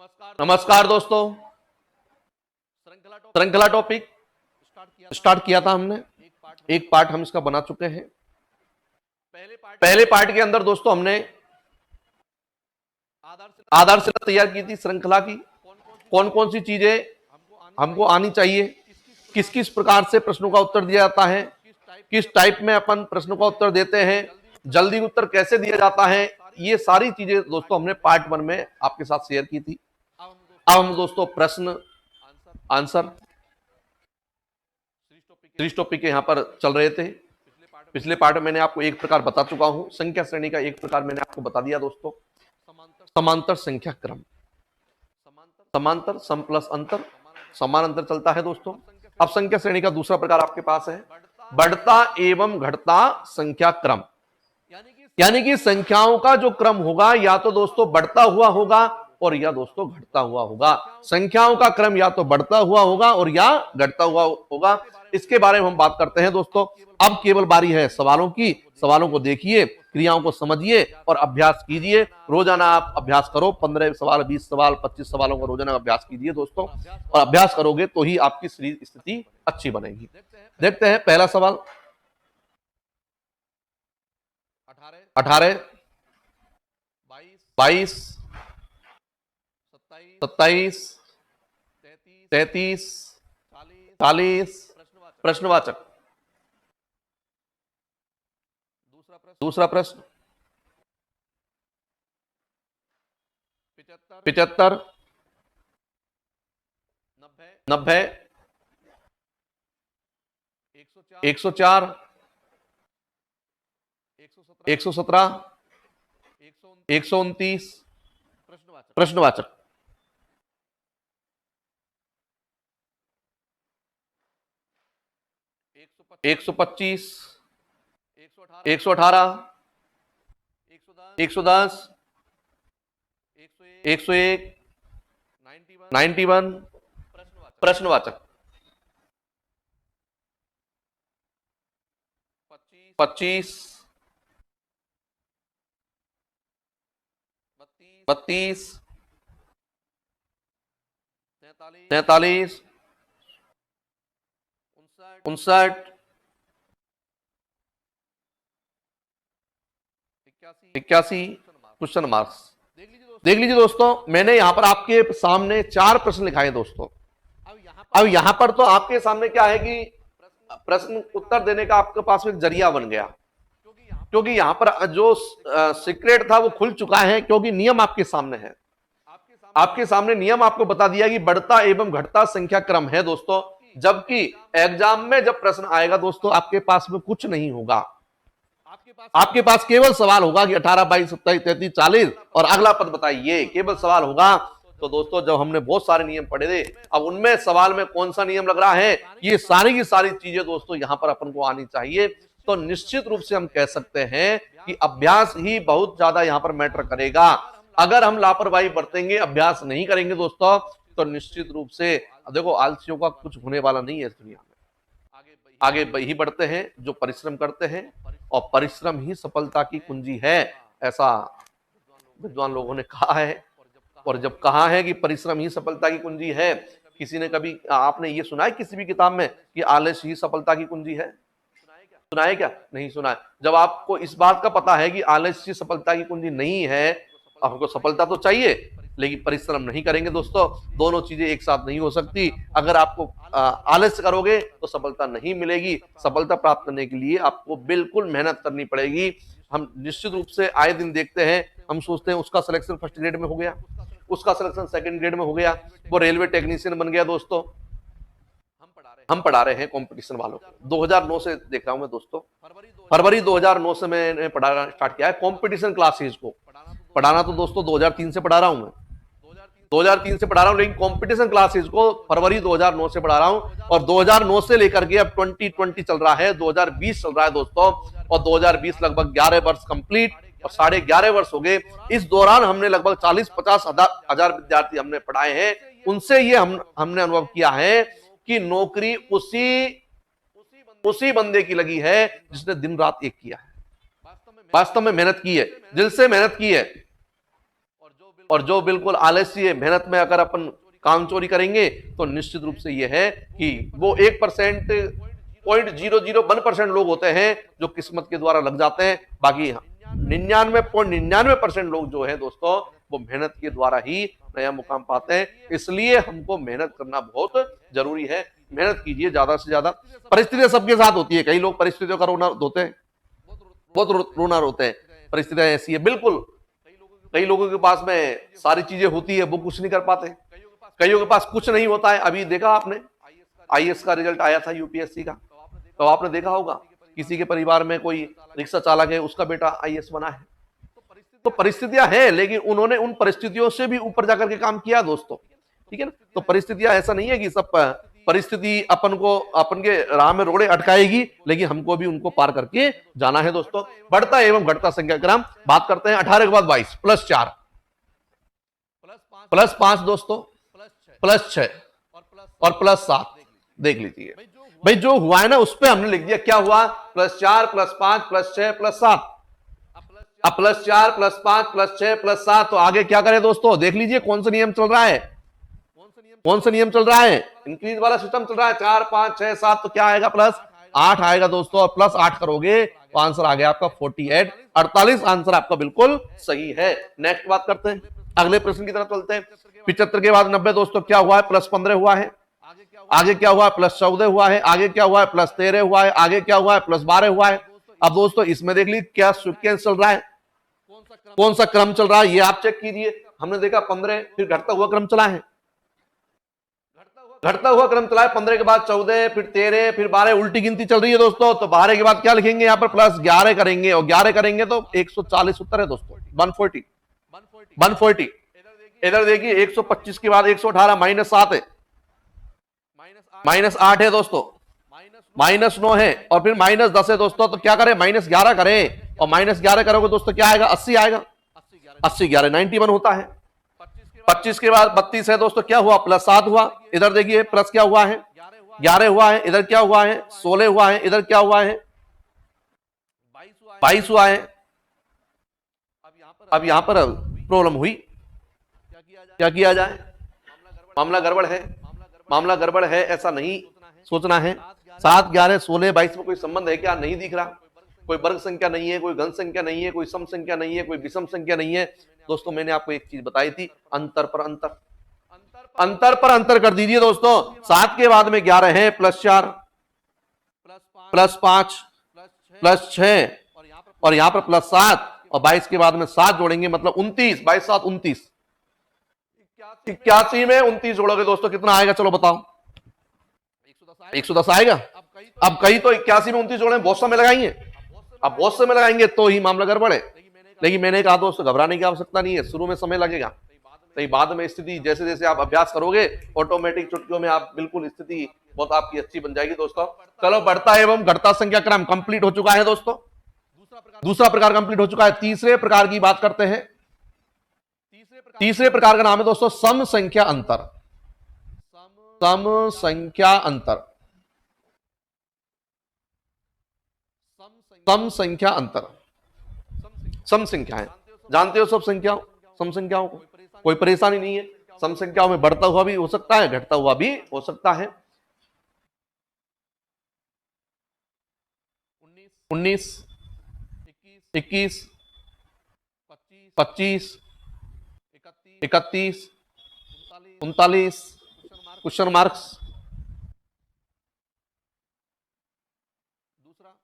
नमस्कार दोस्तों, श्रृंखला टॉपिक स्टार्ट किया था हमने। एक पार्ट हम इसका बना चुके हैं। पहले पार्ट के अंदर दोस्तों हमने आधारशिला तैयार की थी श्रृंखला की। कौन कौन सी चीजें हमको आनी चाहिए, किस किस प्रकार से प्रश्नों का उत्तर दिया जाता है, किस टाइप में अपन प्रश्नों का उत्तर देते हैं, जल्दी उत्तर कैसे दिया जाता है, ये सारी चीजें दोस्तों हमने पार्ट 1 में आपके साथ शेयर की थी। अब हम दोस्तों प्रश्न आंसर सीरीज टॉपिक के यहां पर चल रहे थे। पिछले पार्ट में मैंने आपको एक प्रकार बता चुका हूं, संख्या श्रेणी का एक प्रकार मैंने आपको बता दिया दोस्तों, समांतर संख्या क्रम। समांतर सम प्लस अंतर, समान अंतर चलता है दोस्तों। अब संख्या श्रेणी का दूसरा प्रकार आपके पास है बढ़ता एवं घटता संख्या क्रम, यानी कि संख्याओं का जो क्रम होगा या तो दोस्तों बढ़ता हुआ होगा और या दोस्तों घटता हुआ होगा। संख्याओं का क्रम या तो बढ़ता हुआ होगा और या घटता हुआ होगा। इसके बारे में हम बात करते हैं दोस्तों। अब केवल बारी है सवालों की। सवालों को देखिए, क्रियाओं को समझिए और अभ्यास कीजिए। रोजाना आप अभ्यास करो, 15 सवाल, 20 सवाल, 25 सवालों का रोजाना अभ्यास कीजिए दोस्तों, और अभ्यास करोगे तो ही आपकी स्थिति अच्छी बनेगी। देखते हैं पहला सवाल। 18, 22, 27, 33, 40। प्रश्नवाचक। दूसरा प्रश्न 75, 90, 104, 117, 129। प्रश्नवाचक। 125, 118, 110, 101, 91। प्रश्नवाचक। 25, 32, 43, 59, 81। Question marks. देख लीजिए दोस्तों, मैंने यहां पर आपके सामने 4 प्रश्न लिखाए दोस्तों। अब यहां पर तो आपके सामने क्या है कि प्रश्न उत्तर देने का आपके पास में जरिया बन गया, क्योंकि यहां पर जो सीक्रेट था वो खुल चुका है, क्योंकि नियम आपके सामने है। आपके सामने नियम आपको बता दिया कि बढ़ता एवं घटता संख्या क्रम है दोस्तों। जबकि एग्जाम में जब प्रश्न आएगा दोस्तों, आपके पास में कुछ नहीं होगा। आपके पास केवल सवाल होगा कि 18, 22, 27, 33, 40 और अगला पद बताइए, केवल सवाल होगा। तो दोस्तों जब हमने बहुत सारे नियम पढ़े थे, अब उनमें सवाल में कौन सा नियम लग रहा है, ये सारी की सारी चीजें दोस्तों यहां पर अपन को आनी चाहिए। तो निश्चित रूप से हम कह सकते हैं कि अभ्यास ही बहुत ज्यादा यहां पर मैटर करेगा। अगर हम लापरवाही बरतेंगे, अभ्यास नहीं करेंगे दोस्तों, तो निश्चित रूप से देखो आलसियों का कुछ होने वाला नहीं है इस दुनिया में। आगे ही बढ़ते हैं जो परिश्रम करते हैं, और परिश्रम ही सफलता की कुंजी है, ऐसा विद्वान लोगों ने कहा है। और जब कहा है कि परिश्रम ही सफलता की कुंजी है, किसी ने कभी आपने ये सुना है किसी भी किताब में कि आलस्य ही सफलता की कुंजी है? सुना है क्या? नहीं सुना है। जब आपको इस बात का पता है कि आलस्य सफलता की कुंजी नहीं है, आपको सफलता तो चाहिए लेकिन परिश्रम नहीं करेंगे दोस्तों, दोनों चीजें एक साथ नहीं हो सकती। अगर आपको आलस्य करोगे तो सफलता नहीं मिलेगी। सफलता प्राप्त करने के लिए आपको बिल्कुल मेहनत करनी पड़ेगी। हम निश्चित रूप से आए दिन देखते हैं, हम सोचते हैं उसका सिलेक्शन फर्स्ट ग्रेड में हो गया, उसका सिलेक्शन सेकंड ग्रेड में हो गया, वो रेलवे टेक्नीशियन बन गया दोस्तों। हम पढ़ा रहे हैं कंपटीशन वालों को। 2009 से देख रहा हूं मैं दोस्तों, फरवरी 2009 से मैंने पढ़ाना स्टार्ट किया है कंपटीशन क्लासेस को। पढ़ाना तो दोस्तों 2003 से पढ़ा रहा हूं मैं, 2003 से पढ़ा रहा हूं, लेकिन कंपटीशन क्लासेस को फरवरी 2009 से पढ़ा रहा हूं। और 2009 से लेकर के अब 2020 चल रहा है, 2020 चल रहा है दोस्तों, और 2020 लगभग 11 वर्ष कंप्लीट और 11.5 वर्ष हो गए। इस दौरान हमने लगभग 40-50 हजार विद्यार्थी हमने पढ़ाए हैं। उनसे ये हमने अनुभव किया है कि नौकरी उसी बंदे की लगी है जिसने दिन रात एक किया है, वास्तव में मेहनत की है, दिल से मेहनत की है। और जो बिल्कुल आलस्य मेहनत में अगर अपन काम चोरी करेंगे तो निश्चित रूप से यह है कि वो 1% 0.001% लोग होते हैं जो किस्मत के द्वारा लग जाते हैं। बाकी 99.99% लोग जो है दोस्तों वो मेहनत के द्वारा ही नया मुकाम पाते हैं। इसलिए हमको मेहनत करना बहुत जरूरी है। मेहनत कीजिए ज्यादा से ज्यादा। परिस्थितियां सबके साथ होती है, कई लोग परिस्थितियों का रोना रोते हैं, बहुत रोना रोते हैं। परिस्थितियां ऐसी है बिल्कुल। कई लोगों के पास में सारी चीजें होती है, वो कुछ नहीं कर पाते। कईयों के पास कुछ नहीं होता है। अभी देखा आपने आईएएस का रिजल्ट आया था यूपीएससी का, तो आपने देखा होगा किसी के परिवार में कोई रिक्शा चालक है, उसका बेटा आईएएस बना है। तो परिस्थितियां हैं, लेकिन उन्होंने उन परिस्थितियों से भी ऊपर जाकर के काम किया दोस्तों, ठीक है ना। तो परिस्थितियां ऐसा नहीं है कि सब परिस्थिति अपन को अपन के राह में रोड़े अटकाएगी, लेकिन हमको भी उनको पार करके जाना है दोस्तों। बढ़ता एवं घटता संख्या क्रम बात करते हैं। 18 के बाद 22 +4 +5 दोस्तों, +6 और +7 देख लीजिए भाई। जो हुआ है ना उस पर हमने लिख दिया क्या हुआ, +4 +5 +6 +7। अब +4 +5 +6 +7 तो आगे क्या करें दोस्तों, देख लीजिए कौन सा नियम चल रहा है। कौन सा नियम चल रहा है, इंक्रीज वाला सिस्टम चल रहा है। 4 5 6 7 तो क्या आएगा, +8 आएगा दोस्तों। और +8 करोगे तो आंसर आ गया आपका 48 48। आंसर आपका बिल्कुल सही है। नेक्स्ट बात करते हैं, अगले प्रश्न की तरफ चलते हैं। 75 के बाद 90 दोस्तों क्या हुआ है, +15 हुआ है। आगे क्या हुआ है, +14 हुआ है। आगे क्या हुआ है, +13 हुआ है। आगे क्या हुआ है, +12 हुआ है। अब दोस्तों इसमें देख लीजिए क्या सीक्वेंस चल रहा है, कौन सा क्रम चल रहा है, ये आप चेक कीजिए। हमने देखा 15, फिर घटता हुआ क्रम चला है, घटता हुआ क्रम चला है। 15 के बाद 14, फिर 13, फिर 12, उल्टी गिनती चल रही है दोस्तों। तो 12 के बाद क्या लिखेंगे, यहाँ पर +11 करेंगे, और 11 करेंगे तो 140 उत्तर है दोस्तों, 140। इधर देखिए 125 के बाद 118 -7 है, -8 है दोस्तों, -9 है, और फिर -10 है दोस्तों। तो क्या करें, -11 करें, और -11 करोगे दोस्तों क्या आएगा, 80 आएगा। 80 11 91 होता है। 25 के बाद 32 है दोस्तों, क्या हुआ, +7 हुआ। इधर देखिए प्लस क्या हुआ है, 11 हुआ है। इधर क्या हुआ है, 16 हुआ है। इधर क्या हुआ है, 22 हुआ है। अब यहां पर प्रॉब्लम हुई, क्या किया जाए, मामला गड़बड़ है, मामला गड़बड़ है, ऐसा नहीं सोचना है। 7 11 16 22 में कोई संबंध है क्या, नहीं दिख रहा। कोई वर्ग संख्या नहीं है, कोई घन संख्या नहीं है, कोई सम संख्या नहीं है, कोई विषम संख्या नहीं है दोस्तों। मैंने आपको एक चीज बताई थी, अंतर पर अंतर, अंतर पर अंतर कर दीजिए दोस्तों। 7 के बाद में 11 है, +4 +5 +6, और यहां पर +7, और 22 के बाद में 7 जोड़ेंगे मतलब 29, 22 7 29। 81 में 29 जोड़ोगे दोस्तों कितना आएगा, चलो बताओ, 110 आएगा। अब कहीं तो 81 में 29 जोड़े बहुत समय लगाएंगे, अब बहुत समय लगाएंगे तो ही मामला गड़बड़ है। लेकिन मैंने कहा दोस्तों घबराने की आवश्यकता नहीं है, शुरू में समय लगेगा, तो बाद में स्थिति जैसे जैसे आप अभ्यास करोगे ऑटोमेटिक चुटकियों में आप बिल्कुल स्थिति बहुत आपकी अच्छी बन जाएगी दोस्तों। चलो बढ़ता एवं घटता संख्या क्रम कंप्लीट हो चुका है दोस्तों। दूसरा प्रकार कंप्लीट हो चुका है। तीसरे प्रकार की बात करते हैं। तीसरे प्रकार का नाम है दोस्तों सम संख्या अंतर। सम संख्या अंतर, सम संख्या अंतर, सम संख्या है, जानते हो सब संख्याओं, सम संख्याओं को कोई परेशानी नहीं है। सम संख्याओं में बढ़ता हुआ भी हो सकता है, घटता हुआ भी हो सकता है। 19 21 25 31 39 क्वेश्चन मार्क्स।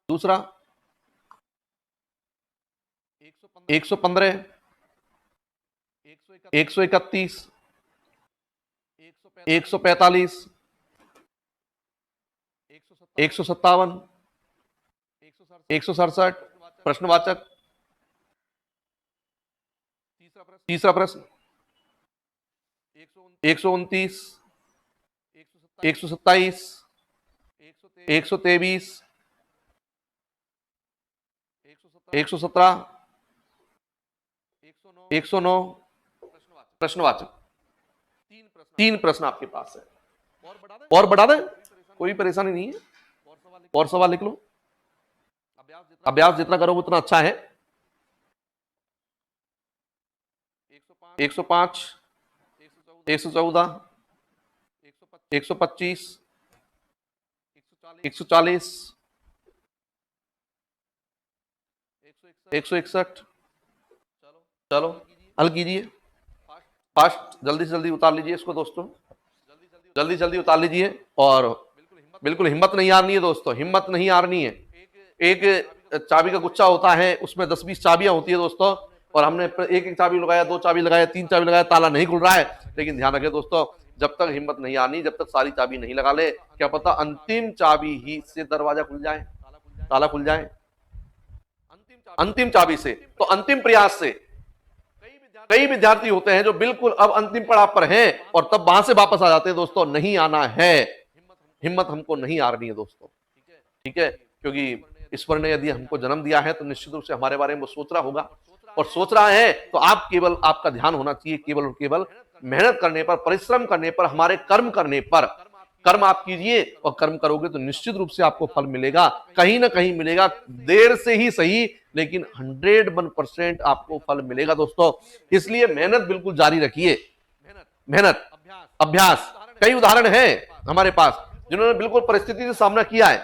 दूसरा 115 131 145 157 167 प्रश्नवाचक। तीसरा प्रश्न 129 127 123 117 109 प्रश्नवाचक। 3 प्रश्न आपके पास है। और बढ़ा दें, कोई परेशानी नहीं है, और सवाल लिख लो। अभ्यास जितना करोगे उतना अच्छा है। 105, 114, 125, 140, 161। चलो हल कीजिए, फास्ट, जल्दी से जल्दी उतार लीजिए इसको दोस्तों, जल्दी जल्दी उतार लीजिए। और बिल्कुल हिम्मत नहीं हारनी है दोस्तों, हिम्मत नहीं हारनी है। एक चाबी का गुच्छा होता है, उसमें 10-20 चाबियां होती है दोस्तों, और हमने एक एक चाबी लगाया, 2 चाबी लगाया, 3 चाबी लगाया, ताला नहीं खुल रहा है। लेकिन ध्यान रखें दोस्तों, जब तक हिम्मत नहीं आनी, जब तक सारी चाबी नहीं लगा ले, क्या पता अंतिम चाबी ही से दरवाजा खुल जाए, ताला खुल जाए, अंतिम चाबी से। तो अंतिम प्रयास से कई विद्यार्थी होते हैं जो बिल्कुल अब अंतिम पड़ाव पर हैं और तब वहां से वापस आ जाते हैं दोस्तों। नहीं आना है, हिम्मत हमको नहीं हारनी है दोस्तों, ठीक है। क्योंकि ईश्वर ने यदि हमको जन्म दिया है तो निश्चित रूप से हमारे बारे में वो सोच रहा होगा, और सोच रहा है तो आप केवल, आपका ध्यान होना चाहिए केवल और केवल मेहनत करने पर, परिश्रम करने पर, हमारे कर्म करने पर। कर्म आप कीजिए और कर्म करोगे तो निश्चित रूप से आपको फल मिलेगा, कहीं ना कहीं मिलेगा, देर से ही सही, लेकिन 101% आपको फल मिलेगा दोस्तों। इसलिए मेहनत बिल्कुल जारी रखिए, मेहनत, अभ्यास। कई उदाहरण हैं हमारे पास जिन्होंने बिल्कुल परिस्थिति से सामना किया है,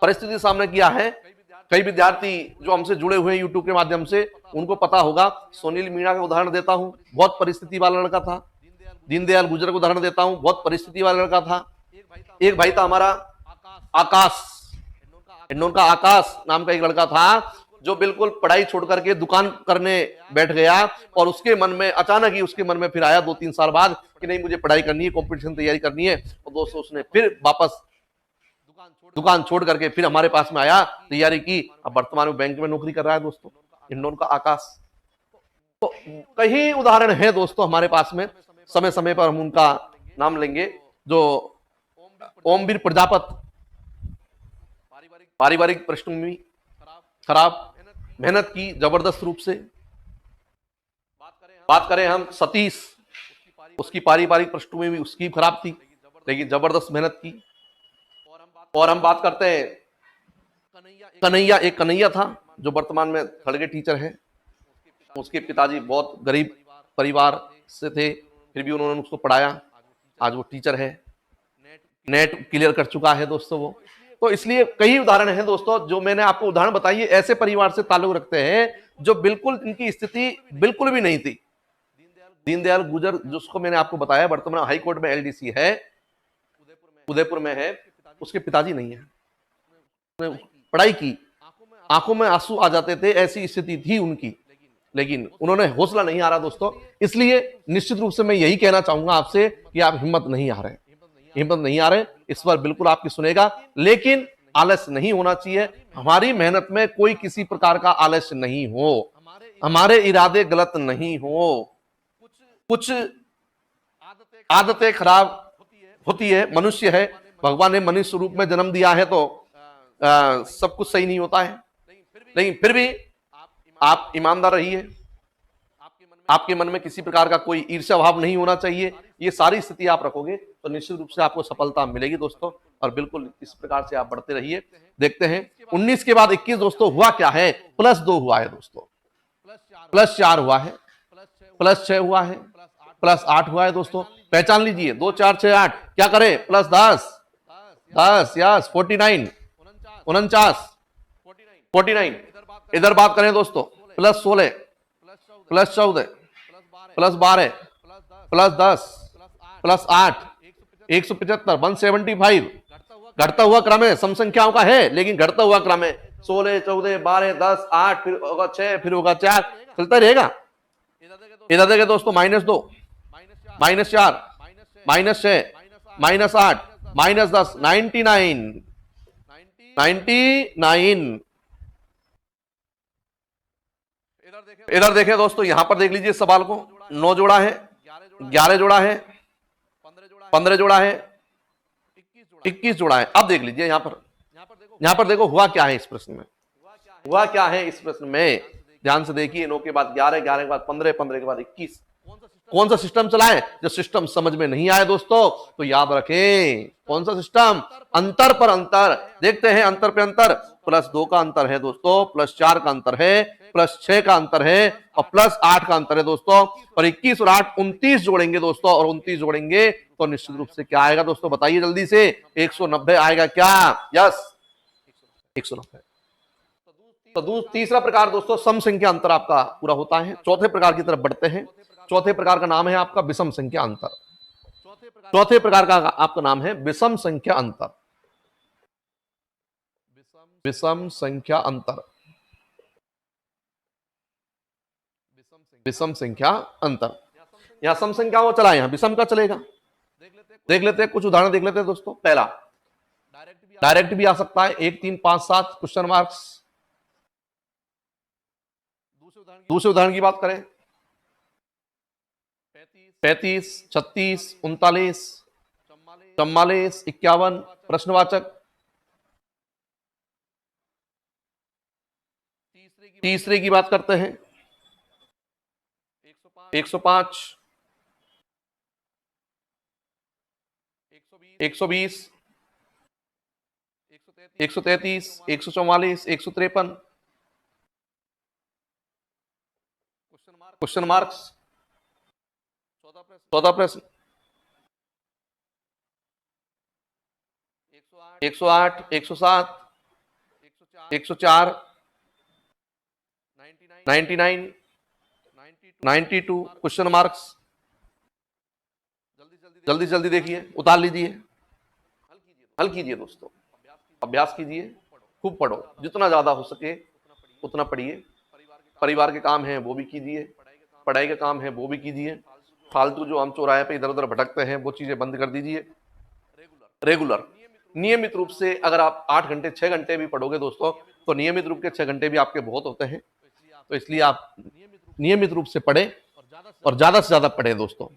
परिस्थिति से सामना किया है। कई विद्यार्थी जो हमसे जुड़े हुए हैं यूट्यूब के माध्यम से, उनको पता होगा। सुनील मीणा का उदाहरण देता हूं, बहुत परिस्थिति वाला लड़का था। दीनदयाल गुजर का उदाहरण देता हूं, बहुत परिस्थिति वाला लड़का था। एक भाई था हमारा आकाश, इंदौर का आकाश नाम का एक लड़का था, जो बिल्कुल पढ़ाई छोड़ करके दुकान करने बैठ गया, और उसके मन में अचानक ही, उसके मन में फिर आया 2-3 साल बाद कि नहीं मुझे पढ़ाई करनी है, कंपटीशन तैयारी करनी है। और दोस्तों उसने फिर वापस दुकान छोड़ करके फिर हमारे पास में आया, तैयारी की, अब वर्तमान में बैंक में नौकरी कर रहा है दोस्तों, इंदौर का आकाश। तो कई उदाहरण है दोस्तों हमारे पास में, समय समय पर हम उनका नाम लेंगे। जो ओमवीर प्रजापत, पारिवारिक पृष्ठभूमि खराब, मेहनत की जबरदस्त रूप से। बात करें हम सतीश, उसकी पारिवारिक पृष्ठभूमि उसकी खराब थी, लेकिन जबरदस्त मेहनत की। और हम बात करते हैं कन्हैया, एक कन्हैया था जो वर्तमान में थर्ड ग्रेड टीचर है। उसके पिताजी बहुत गरीब परिवार से थे, फिर भी उन्होंने उसको पढ़ाया, आज वो टीचर है, नेट क्लियर कर चुका है दोस्तों वो। तो इसलिए कई उदाहरण हैं दोस्तों, जो मैंने आपको उदाहरण बताई, ऐसे परिवार से ताल्लुक रखते हैं जो बिल्कुल इनकी स्थिति बिल्कुल भी नहीं थी। दीनदयाल गुजर, जिसको मैंने आपको बताया, वर्तमान हाई कोर्ट में एलडीसी है, उदयपुर में है, उसके पिताजी नहीं है, पढ़ाई की, आंखों में आंसू आ जाते थे, ऐसी स्थिति थी उनकी, लेकिन उन्होंने हौसला नहीं हारा दोस्तों। इसलिए निश्चित रूप से मैं यही कहना चाहूंगा आपसे कि आप हिम्मत नहीं हारे, हिम्मत नहीं हारे, ईश्वर बिल्कुल आपकी सुनेगा, लेकिन आलस्य नहीं होना चाहिए। हमारी मेहनत में कोई किसी प्रकार का आलस्य नहीं हो, हमारे इरादे गलत नहीं हो। कुछ आदतें खराब होती है, मनुष्य है, भगवान ने मनुष्य रूप में जन्म दिया है, तो सब कुछ सही नहीं होता है, लेकिन फिर भी आप ईमानदार रहिए, आपके मन में किसी प्रकार का कोई ईर्ष्या भाव नहीं होना चाहिए। ये सारी स्थिति आप रखोगे तो निश्चित रूप से आपको सफलता मिलेगी दोस्तों, और बिल्कुल इस प्रकार से आप बढ़ते रहिए। देखते हैं 19 के बाद 21 दोस्तों हुआ क्या है, +2 हुआ है दोस्तों, +4 हुआ है, +6 हुआ है, +8 हुआ है दोस्तों। पहचान लीजिए, 2 4 6 8, क्या करें, +10, 10, यस, 49, 49। इधर बात करें दोस्तों, +16, +14, +12, +10, +8, 175, 175। घटता हुआ क्रम है, सम संख्याओं का है, लेकिन घटता हुआ क्रम है। 16, 14, 12, 10, 8, फिर होगा 6, फिर होगा 4, चलता रहेगा। इधर देखे दोस्तों, -2, -4, -6, -8, -10, 99। इधर देखें दोस्तों, यहां पर देख लीजिए सवाल को, 9 जोड़ा है, 11 जोड़ा है, 15 जोड़ा है, 21 जोड़ा है। अब देख लीजिए यहां पर देखो हुआ क्या है इस प्रश्न में, हुआ क्या है इस प्रश्न में, ध्यान से देखिए। 9 के बाद 11, 11 के बाद 15, 15 के बाद 21, कौन सा सिस्टम चलाएं? जो सिस्टम समझ में नहीं आए दोस्तों तो याद रखें, कौन सा सिस्टम? अंतर पर अंतर। देखते हैं अंतर पे अंतर। +2 का अंतर है दोस्तों, +4 का अंतर है, +6 का अंतर है और +8 का अंतर है दोस्तों। और 21 और 8 29 जोड़ेंगे दोस्तों, और 29 जोड़ेंगे तो निश्चित रूप से क्या आएगा दोस्तों? बताइए जल्दी से। 190 आएगा क्या? यस, 190। तो तीसरा प्रकार दोस्तों सम संख्या अंतर आपका पूरा होता है। चौथे प्रकार की तरफ बढ़ते हैं। चौथे प्रकार का नाम है आपका विषम संख्या अंतर। चौथे प्रकार का आपका नाम है विषम संख्या अंतर। विषम संख्या अंतर, विषम संख्या अंतर। यहां सम संख्या वो चला, यहां विषम का चलेगा। देख लेते हैं कुछ उदाहरण, देख लेते हैं दोस्तों। पहला डायरेक्ट भी आ सकता है, 1 3 5 7 क्वेश्चन मार्क्स। दूसरे उदाहरण की बात करें, 35 36 39 44 51 प्रश्नवाचक। तीसरे की बात करते हैं, 105 120 133 144 153 क्वेश्चन मार्क्स। 14 प्रश्न, 108 107 104 99 92 क्वेश्चन मार्क्स। जल्दी जल्दी देखिए, उतार लीजिए, हल कीजिए दोस्तों, अभ्यास कीजिए, खूब पढ़ो, जितना ज्यादा हो सके उतना पढ़िए। परिवार के काम है वो भी कीजिए, पढ़ाई का काम है वो भी कीजिए। फालतू जो हम चौराहे पे इधर उधर भटकते हैं वो चीजें बंद कर दीजिए। रेगुलर नियमित रूप से अगर आप 8 घंटे 6 घंटे भी पढ़ोगे दोस्तों, तो नियमित रूप के 6 घंटे भी आपके बहुत होते हैं। तो इसलिए आप नियमित रूप से पढ़े और ज्यादा से ज्यादा पढ़े दोस्तों।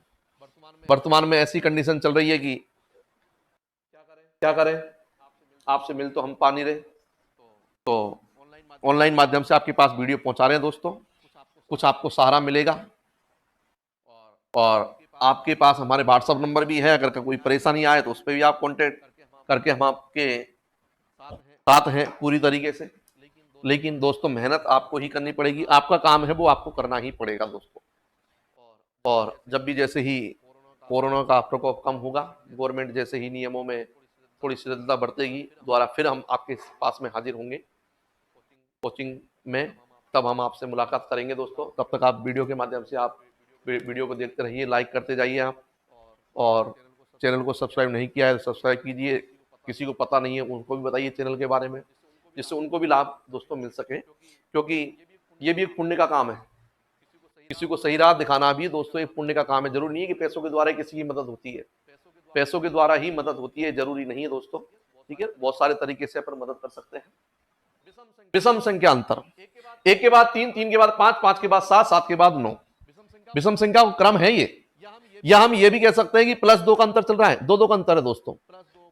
वर्तमान में ऐसी कंडीशन चल रही है कि क्या करें, आपसे मिल तो हम पा नहीं रहे, तो ऑनलाइन माध्यम से आपके पास वीडियो पहुंचा रहे हैं दोस्तों। कुछ आपको सहारा मिलेगा और आपके पास हमारे व्हाट्सएप नंबर भी है। अगर कोई परेशानी आए तो उस पर भी आप कांटेक्ट करके हम आपके साथ हैं पूरी तरीके से। लेकिन दोस्तों मेहनत आपको ही करनी पड़ेगी, आपका काम है वो आपको करना ही पड़ेगा दोस्तों। और जब भी जैसे ही कोरोना का प्रकोप कम होगा, गवर्नमेंट जैसे ही नियमों में थोड़ी शिथिलता बरतेगी, दोबारा फिर हम आपके पास में हाजिर होंगे कोचिंग में, तब हम आपसे मुलाकात करेंगे दोस्तों। तब तक आप वीडियो के माध्यम से आप वीडियो को देखते रहिए, लाइक करते जाइए आप, और चैनल को सब्सक्राइब नहीं किया है तो सब्सक्राइब कीजिए। किसी को पता नहीं है उनको भी बताइए चैनल के बारे में, जिससे उनको भी लाभ दोस्तों मिल सके, क्योंकि ये भी एक पुण्य का काम है। किसी को सही राह दिखाना भी दोस्तों एक पुण्य का काम है। जरूरी नहीं है कि पैसों के द्वारा किसी की मदद होती है, पैसों के द्वारा ही मदद होती है, जरूरी नहीं है दोस्तों। ठीक है, बहुत सारे तरीके से अपन मदद कर सकते हैं। विषम संख्या अंतर, 1 के बाद 3 3 के बाद 5 5 के बाद 7 7 के बाद 9 विषम संख्या का क्रम है ये। या हम ये भी कह सकते हैं कि +2 का अंतर चल रहा है, 2 2 का अंतर है दोस्तों।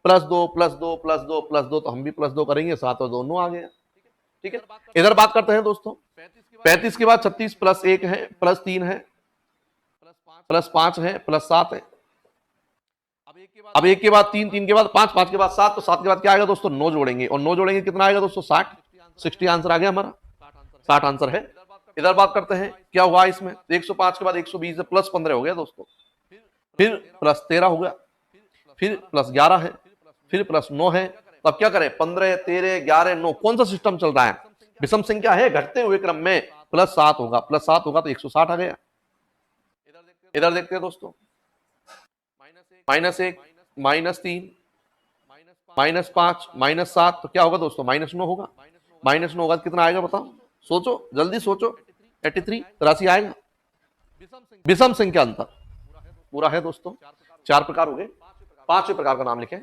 +2 +2 +2 +2, तो हम भी +2 करेंगे, 7 और 2 9 आ गया। ठीक है, इधर बात करते हैं दोस्तों। 35 के बाद 36 +1 है, +3 है, +5 है, +7 है। अब 1 के बाद 3 3 के बाद 5 5 के बाद 7, तो 7 के बाद क्या आएगा दोस्तों? 9 जोड़ेंगे, और 9 जोड़ेंगे कितना आएगा दोस्तों? 60 आंसर आ गया हमारा, 60 आंसर है। इधर बात करते हैं क्या हुआ इसमें। 105 के बाद 120 है, +15 हो गया दोस्तों, फिर +13 हो गया, फिर +11 है, फिर +9 है। तो अब क्या करें? 15 13 11 9, कौन सा सिस्टम चल रहा है? विषम संख्या है, घटते हुए क्रम में +7 होगा, +7 होगा तो 160 आ गया। इधर देखते हैं दोस्तों, -1 -3 -5 -7, तो क्या होगा दोस्तों? -9 होगा। -9 होगा तो कितना आएगा बताओ? सोचो, जल्दी सोचो। 83 83 आएगा। विषम संख्या अंतर पूरा है दोस्तों। 4 प्रकार हो गए। 5वें प्रकार का नाम लिखें।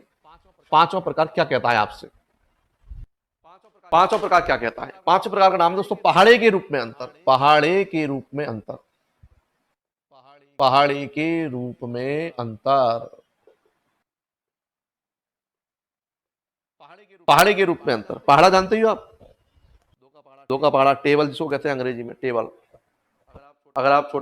5वां प्रकार क्या कहता है आपसे? 5वां प्रकार क्या कहता है? 5वें प्रकार का नाम दोस्तों पहाड़े के रूप में अंतर। पहाड़े के रूप में अंतर, पहाड़े के रूप में अंतर, पहाड़े के रूप में अंतर। पहाड़ा जानते हो आप? 2 का पहाड़ा, टेबल जिसको कहते हैं अंग्रेजी में, टेबल। अगर आप छोटा